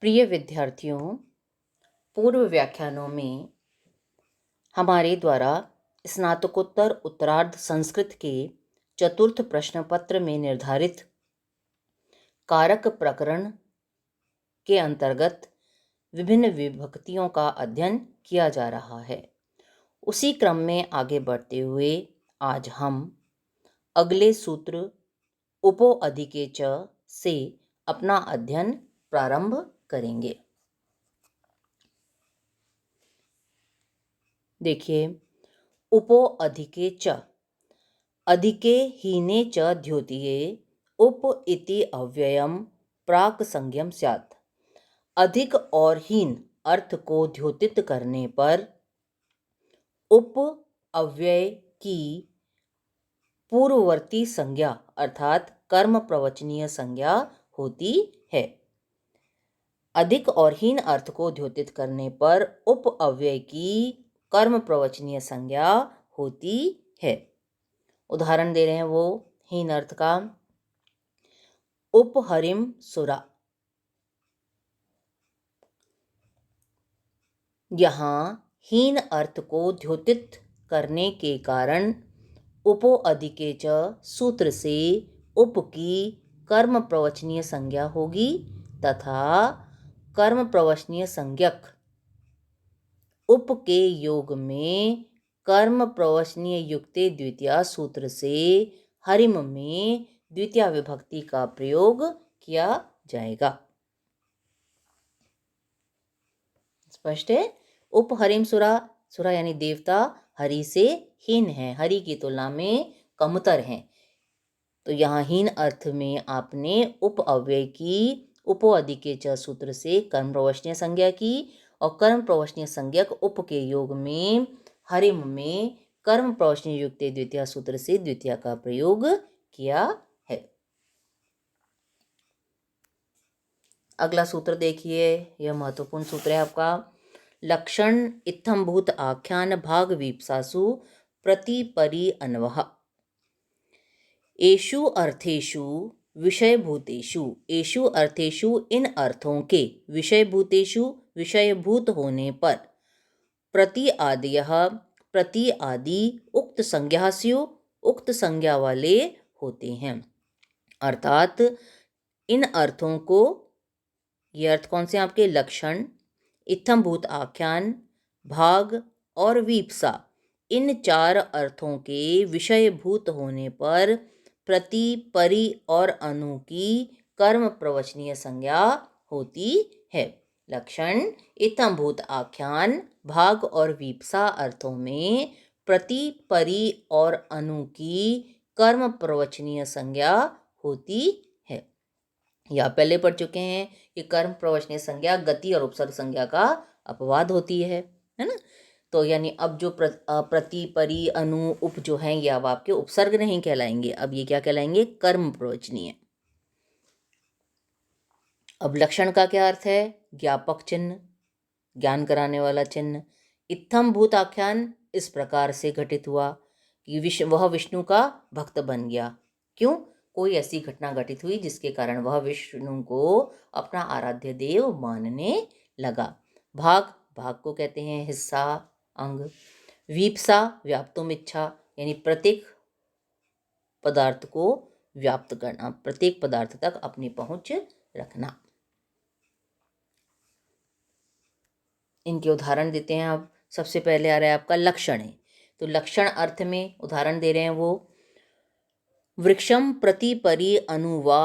प्रिय विद्यार्थियों, पूर्व व्याख्यानों में हमारे द्वारा स्नातकोत्तर उत्तरार्ध संस्कृत के चतुर्थ प्रश्न पत्र में निर्धारित कारक प्रकरण के अंतर्गत विभिन्न विभक्तियों का अध्ययन किया जा रहा है। उसी क्रम में आगे बढ़ते हुए आज हम अगले सूत्र उपो अधिके च से अपना अध्ययन प्रारंभ करेंगे। देखिए, उपो अधिके च, अधिके हीने च द्योतिये उप इति अव्ययम प्राक संज्ञम स्यात्। अधिक और हीन अर्थ को द्योतित करने पर उप अव्यय की पूर्ववर्ती संज्ञा अर्थात कर्म प्रवचनीय संज्ञा होती है। अधिक और हीन अर्थ को द्योतित करने पर उप अव्यय की कर्म प्रवचनीय संज्ञा होती है। उदाहरण दे रहे हैं वो हीन अर्थ का। उपहरिम सुरा, यहाँ हीन अर्थ को द्योतित करने के कारण उपो अधिके च सूत्र से उप की कर्म प्रवचनीय संज्ञा होगी तथा कर्म प्रवचनीय संज्ञक उप के योग में कर्म प्रवचनीय युक्ते द्वितीया सूत्र से हरिम में द्वितीया विभक्ति का प्रयोग किया जाएगा। स्पष्ट है? उपहरिम सुरा, सुरा यानी देवता हरि से हीन है, हरि की तुलना में कमतर हैं। तो यहाँ हीन अर्थ में आपने उप अव्यय की उपो अधिके च सूत्र से कर्म प्रवचनीय संज्ञा की और कर्म प्रवचनीय संज्ञक उप के योग में हरिम में कर्म प्रवचनीय युक्ते द्वितीया सूत्र से द्वितीया का प्रयोग किया है। अगला सूत्र देखिए, यह महत्वपूर्ण सूत्र है आपका। लक्षण इत्थम्भूत आख्यान भाग वीप्सासु प्रतिपरि अन्वः। एषु अर्थेषु विषयभूतेषु, एषु अर्थेषु इन अर्थों के, विषयभूतेषु विषयभूत होने पर, प्रति आदयः प्रति आदि उक्त संज्ञा स्यु उक्त संज्ञा वाले होते हैं। अर्थात इन अर्थों को, ये अर्थ कौन से आपके? लक्षण, इत्थम्भूत आख्यान, भाग और वीप्सा, इन चार अर्थों के विषयभूत होने पर प्रति, परि और अनु की कर्म प्रवचनीय संज्ञा होती है। लक्षण, इत्थम्भूत आख्यान, भाग और वीप्सा अर्थों में प्रति, परि और अनु की कर्म प्रवचनीय संज्ञा होती है। या पहले पढ़ चुके हैं कि कर्म प्रवचनीय संज्ञा गति और उपसर्ग संज्ञा का अपवाद होती है ना। तो यानी अब जो प्रति, परि, अनु, उप जो हैं ये अब आपके उपसर्ग नहीं कहलाएंगे, अब ये क्या कहलाएंगे? कर्म प्रवचनीय। अब लक्षण का क्या अर्थ है? ज्ञापक चिन्ह, ज्ञान कराने वाला चिन्ह। इत्थम भूत आख्यान इस प्रकार से घटित हुआ कि वह विष्णु का भक्त बन गया। क्यों? कोई ऐसी घटना घटित हुई जिसके कारण वह विष्णु को अपना आराध्य देव मानने लगा। भाग, भाग को कहते हैं हिस्सा, अंग। वीप्सा, व्याप्तुम इच्छा, यानी प्रत्येक पदार्थ को व्याप्त करना, प्रत्येक पदार्थ तक अपनी पहुंच रखना। इनके उदाहरण देते हैं। अब सबसे पहले आ रहा है आपका लक्षण है। तो लक्षण अर्थ में उदाहरण दे रहे हैं वो, वृक्षम प्रति परि अनुवा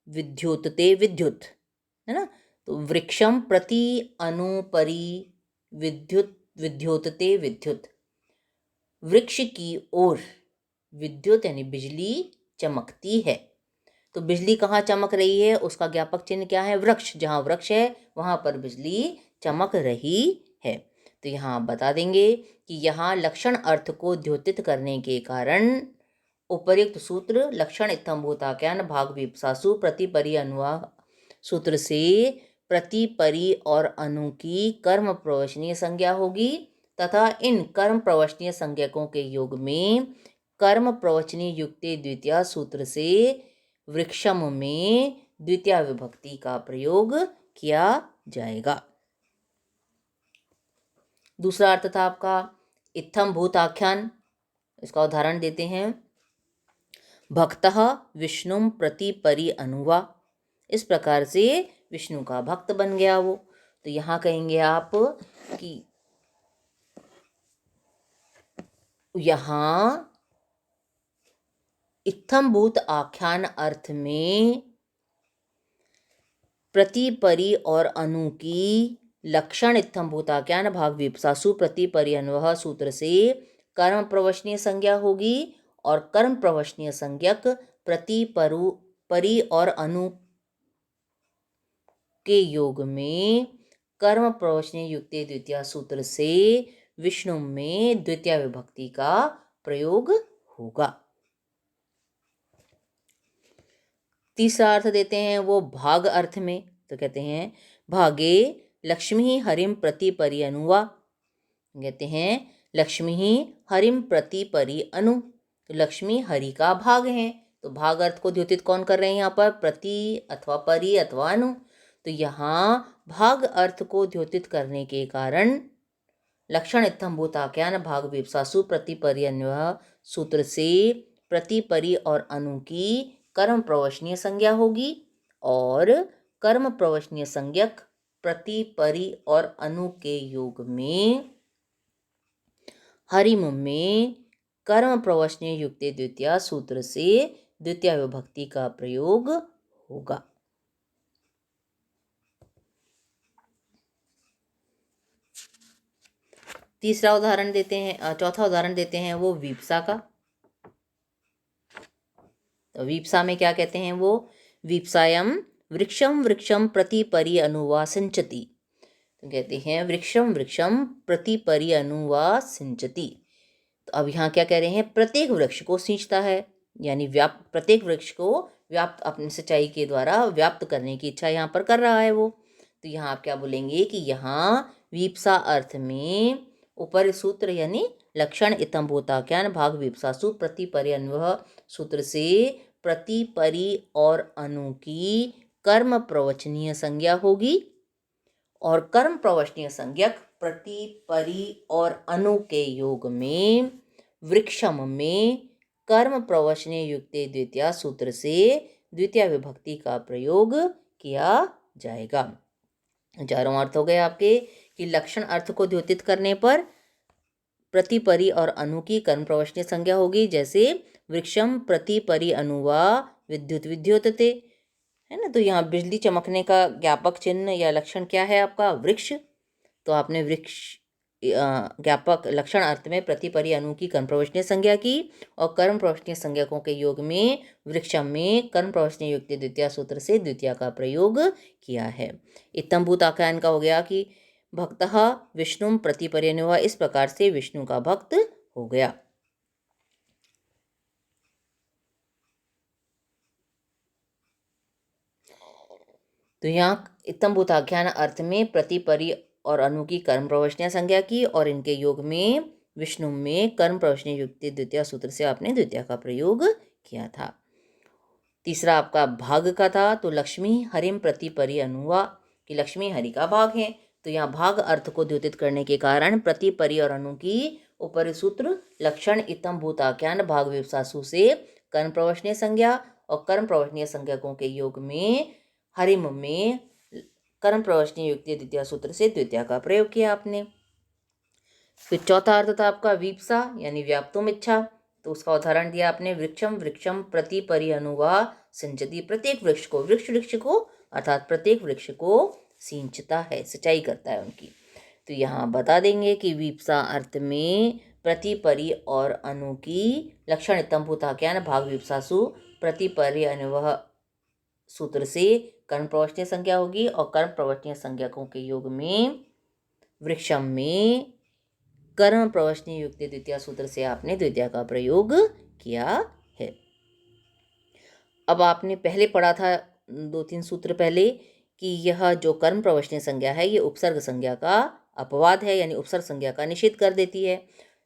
विद्युतते विद्युत, है ना। तो वृक्षम प्रति अनु परि विद्युत विद्योतते विद्युत, वृक्ष की ओर विद्युत यानी बिजली चमकती है। तो बिजली कहाँ चमक रही है? उसका ज्ञापक चिन्ह क्या है? वृक्ष। जहाँ वृक्ष है वहाँ पर बिजली चमक रही है। तो यहाँ आप बता देंगे कि यहाँ लक्षण अर्थ को द्योतित करने के कारण उपर्युक्त सूत्र लक्षण इत्थम्भूत आख्यान भाग वीप्सासु प्रति, परि, अनुवा सूत्र से प्रति, परि और अनु की कर्म प्रवचनीय संज्ञा होगी तथा इन कर्म प्रवचनीय संज्ञकों के योग में कर्म प्रवचनीय युक्ते द्वितीया सूत्र से वृक्षम में द्वितीया विभक्ति का प्रयोग किया जाएगा। दूसरा अर्थ था आपका इत्थम भूत आख्यान। इसका उदाहरण देते हैं। भक्तः विष्णुम प्रति परि अनुवा। इस प्रकार से विष्णु का भक्त बन गया वो। तो यहाँ कहेंगे आप कि यहाँ इत्थम भूत आख्यान अर्थ में प्रति परि और अनु की लक्षण इत्थम भूत आख्यान भाग विप्सासु प्रति परि अन्वह सूत्र से कर्म प्रवचनीय संज्ञा होगी और कर्म प्रवचनीय संज्ञक प्रति परि और अनु के योग में कर्म प्रवचनीय युक्ते द्वितीय सूत्र से विष्णु में द्वितीय विभक्ति का प्रयोग होगा। तीसरा अर्थ देते हैं वो भाग अर्थ में। तो कहते हैं भागे लक्ष्मी हरिम प्रति परि अनुवा। कहते हैं लक्ष्मी हरिम प्रति परि अनु। तो लक्ष्मी हरि का भाग है। तो भाग अर्थ को द्योतित कौन कर रहे हैं यहाँ पर? प्रति अथवा परि अथवा अनु। तो यहाँ भाग अर्थ को द्योतित करने के कारण लक्षण इत्थम भूत आख्यान भाग विप्सासु प्रति परि अन्वय सूत्र से प्रति परि और अनु की कर्म प्रवचनीय संज्ञा होगी और कर्म प्रवचनीय संज्ञक प्रति परि और अनु के योग में हरिम में कर्म प्रवचनीय युक्ते द्वितीय सूत्र से द्वितीय विभक्ति का प्रयोग होगा। तीसरा उदाहरण देते हैं, चौथा उदाहरण देते हैं वो वीप्सा का। तो वीप्सा में क्या कहते हैं वो? वीप्सायम वृक्षम वृक्षम प्रति परि अनुवा सिंचति। तो कहते हैं वृक्षम वृक्षम प्रति परि अनुवा सिंचति। तो अब यहाँ क्या कह रहे हैं? प्रत्येक वृक्ष को सींचता है, यानी प्रत्येक वृक्ष को व्याप्त अपनी सिंचाई के द्वारा व्याप्त करने की इच्छा यहाँ पर कर रहा है वो। तो यहाँ आप क्या बोलेंगे कि यहाँ वीप्सा अर्थ में ऊपर सूत्र यानी लक्षण इत्थम भूताख्यान भाग वीप्सासु प्रति परि अन्वय सूत्र से प्रति परि और अनु की कर्म प्रवचनीय संज्ञा होगी और कर्म प्रवचनीय संज्ञक प्रति परि और अनु के योग में वृक्षम में कर्म प्रवचनीय युक्ते द्वितीय सूत्र से द्वितीय विभक्ति का प्रयोग किया जाएगा। चारों अर्थ हो गए आपके कि लक्षण अर्थ को द्योतित करने पर प्रति परि और अनु की कर्म प्रवचनीय संज्ञा होगी, जैसे वृक्षम प्रति परि अनुवा विद्युत विद्योतते, है ना। तो यहाँ बिजली चमकने का ज्ञापक चिन्ह या लक्षण क्या है आपका? वृक्ष। तो आपने वृक्ष ज्ञापक लक्षण अर्थ में प्रति परि अनु की कर्म प्रवचनीय संज्ञा की और कर्म प्रवचनीय संज्ञकों के योग में वृक्षम में कर्म प्रवचनीय युक्त द्वितीय सूत्र से द्वितीय का प्रयोग किया है। इत्थम भूत आख्यान का हो गया कि भक्तः विष्णुम प्रति परि अनुवा। इस प्रकार से विष्णु का भक्त हो गया। तो यहाँ इत्थम भूत आख्यान अर्थ में प्रति परि और अनु की कर्म प्रवचनीय संज्ञा की और इनके योग में विष्णु में कर्म प्रवचनीय युक्त द्वितीय सूत्र से आपने द्वितीय का प्रयोग किया था। तीसरा आपका भाग का था। तो लक्ष्मी हरिम प्रति परि अनुवा कि लक्ष्मी हरि का भाग है। तो यहाँ भाग अर्थ को द्योतित करने के कारण प्रति परि और अनु की ऊपरी सूत्र लक्षण इत्थम भूत आख्यान भाग विप्सासु से कर्म प्रवचनीय संज्ञा और कर्म प्रवचनीय संज्ञकों के योग में हरिम में कर्म प्रवचनीय युक्त द्वितीय सूत्र से द्वितीय का प्रयोग किया आपने। फिर चौथा अर्थ था आपका वीप्सा यानी व्याप्तुम इच्छा। तो उसका उदाहरण दिया आपने वृक्षम वृक्षम प्रति परि अनुवा सिंचति। प्रत्येक वृक्ष को अर्थात प्रत्येक वृक्ष को सींचता है, सिंचाई करता है उनकी। तो यहाँ बता देंगे कि वीप्सा अर्थ में प्रति परि और अनु की लक्षण इत्थम भूत आख्यान भाग वीप्सासु प्रति परि अनुवह सूत्र से कर्म प्रवचनीय संज्ञा होगी और कर्म प्रवचनीय संज्ञकों के योग में वृक्षम में कर्म प्रवचनीय युक्त द्वितीय सूत्र से आपने द्वितीय का प्रयोग किया है। अब आपने पहले पढ़ा था 2-3 सूत्र पहले कि यह जो कर्म प्रवचनीय संज्ञा है ये उपसर्ग संज्ञा का अपवाद है, यानी उपसर्ग संज्ञा का निषेध कर देती है।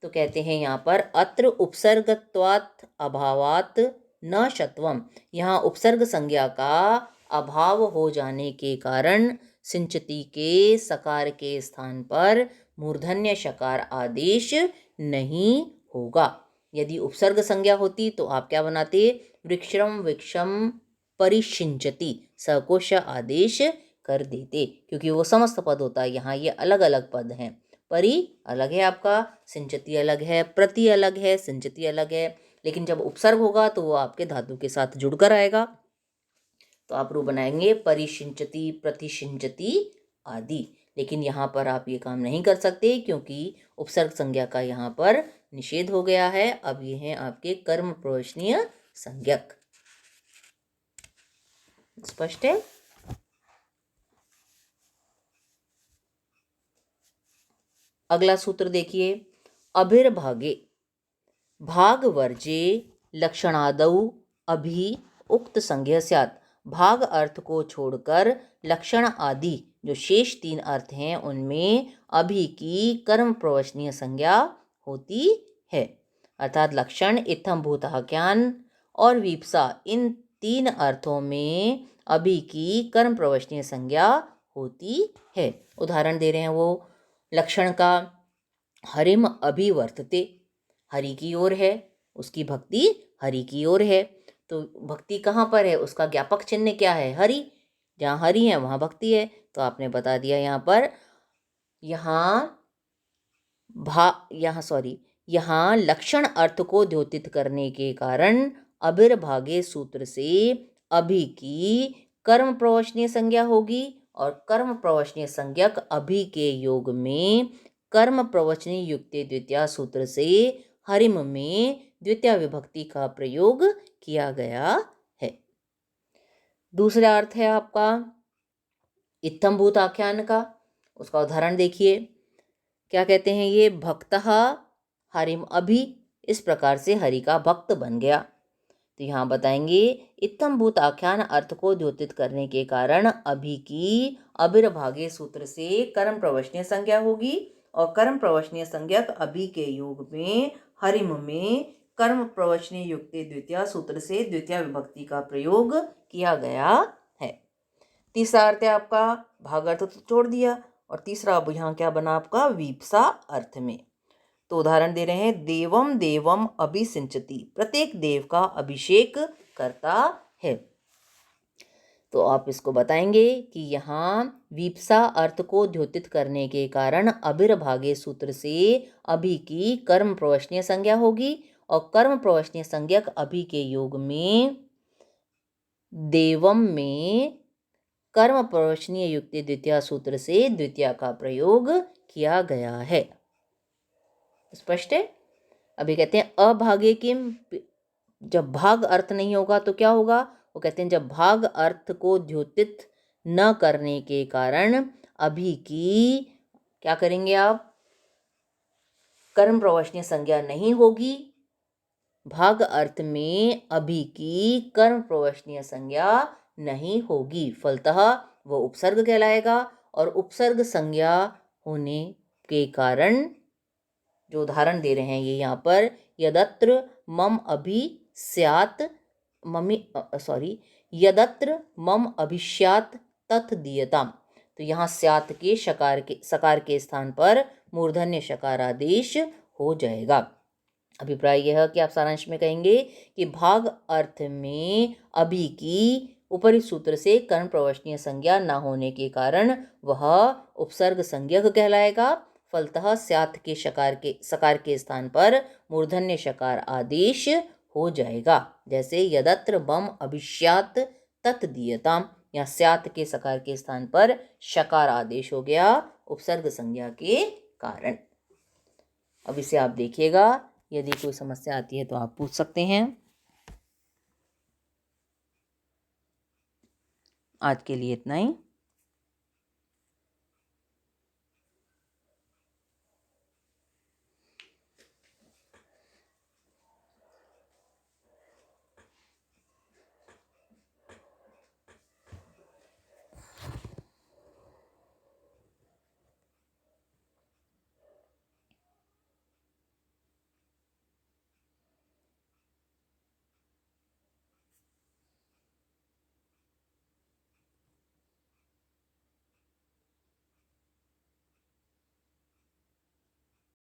तो कहते हैं यहाँ पर अत्र उपसर्गत्वात् अभावात् न शत्वम। यहाँ उपसर्ग संज्ञा का अभाव हो जाने के कारण सिंचती के सकार के स्थान पर मूर्धन्य शकार आदेश नहीं होगा। यदि उपसर्ग संज्ञा होती तो आप क्या बनाते, वृक्षम वृक्षम परिशिंचति स को श आदेश कर देते, क्योंकि वो समस्त पद होता है। यहाँ ये अलग अलग पद हैं। परि अलग है आपका, सिंचती अलग है, प्रति अलग है, सिंचती अलग है। लेकिन जब उपसर्ग होगा तो वो आपके धातु के साथ जुड़कर आएगा। तो आप रूप बनाएंगे परिशिंचति, प्रतिशिंचति आदि। लेकिन यहाँ पर आप ये काम नहीं कर सकते क्योंकि उपसर्ग संज्ञा का यहाँ पर निषेध हो गया है। अब ये हैं आपके कर्म प्रवचनीय संज्ञक। स्पष्ट है? अगला सूत्र देखिए, अभिर्भागे भाग वर्जे लक्षणादौ अभि उक्त संज्ञा स्यात्। भाग अर्थ को छोड़कर लक्षण आदि जो शेष 3 अर्थ हैं उनमें अभि की कर्म प्रवचनीय संज्ञा होती है। अर्थात लक्षण, इत्थम भूताख्यान और वीप्सा, इन 3 अर्थों में अभि की कर्म प्रवचनीय संज्ञा होती है। उदाहरण दे रहे हैं वो लक्षण का, हरिम अभिवर्तते, हरि की ओर है, उसकी भक्ति हरि की ओर है। तो भक्ति कहाँ पर है, उसका ज्ञापक चिन्ह क्या है, हरि। जहाँ हरि है वहाँ भक्ति है। तो आपने बता दिया यहाँ पर, यहाँ लक्षण अर्थ को द्योतित करने के कारण अभिर्भागे सूत्र से अभि की कर्म प्रवचनीय संज्ञा होगी और कर्म प्रवचनीय संज्ञक अभि के योग में कर्म प्रवचनीय युक्ते द्वितीया सूत्र से हरिम में द्वितीय विभक्ति का प्रयोग किया गया है। दूसरा अर्थ है आपका इत्थम भूत आख्यान का। उसका उदाहरण देखिए, क्या कहते हैं ये, भक्तः हरिम अभि, इस प्रकार से हरि का भक्त बन गया। तो यहाँ बताएंगे इत्थम भूत आख्यान अर्थ को द्योतित करने के कारण अभि की अभिर्भागे सूत्र से कर्म प्रवचनीय संज्ञा होगी और कर्म प्रवचनीय संज्ञक अभि के योग में हरिम में कर्म प्रवचनीय युक्ते द्वितीय सूत्र से द्वितीय विभक्ति का प्रयोग किया गया है। तीसरा अर्थ है आपका, भाग अर्थ तो छोड़ दिया, और तीसरा अब यहाँ क्या बना आपका, वीप्सा अर्थ में। तो उदाहरण दे रहे हैं, देवम देवम अभिसिंचति, प्रत्येक देव का अभिषेक करता है। तो आप इसको बताएंगे कि यहाँ वीप्सा अर्थ को द्योतित करने के कारण अभिर्भागे सूत्र से अभि की कर्म प्रवचनीय संज्ञा होगी और कर्म प्रवचनीय संज्ञक अभि के योग में देवम में कर्म प्रवचनीय युक्ति द्वितीय सूत्र से द्वितीय का प्रयोग किया गया है। स्पष्ट है? अभी कहते हैं अभागे किम, जब भाग अर्थ नहीं होगा तो क्या होगा, वो कहते हैं जब भाग अर्थ को द्योतित न करने के कारण अभि की क्या करेंगे आप, कर्म प्रवचनीय संज्ञा नहीं होगी। भाग अर्थ में अभि की कर्म प्रवचनीय संज्ञा नहीं होगी, फलतः वह उपसर्ग कहलाएगा। और उपसर्ग संज्ञा होने के कारण जो उदाहरण दे रहे हैं ये यहाँ पर, यदत्र मम अभि स्यात् यदत्र मम अभिष्यात् तत् दीयताम। तो यहाँ स्यात् के सकार के स्थान पर मूर्धन्य शकार आदेश हो जाएगा। अभिप्राय यह है कि आप सारांश में कहेंगे कि भाग अर्थ में अभि की ऊपरी सूत्र से कर्म प्रवचनीय संज्ञा न होने के कारण वह उपसर्ग संज्ञक कहलाएगा। फलतः स्यात् के सकार के स्थान पर मूर्धन्य शकार आदेश हो जाएगा। जैसे यदत्र मम अभिष्यात् तत् दीयताम, या स्यात् के सकार के स्थान पर शकार आदेश हो गया उपसर्ग संज्ञा के कारण। अब इसे आप देखिएगा, यदि कोई समस्या आती है तो आप पूछ सकते हैं। आज के लिए इतना ही।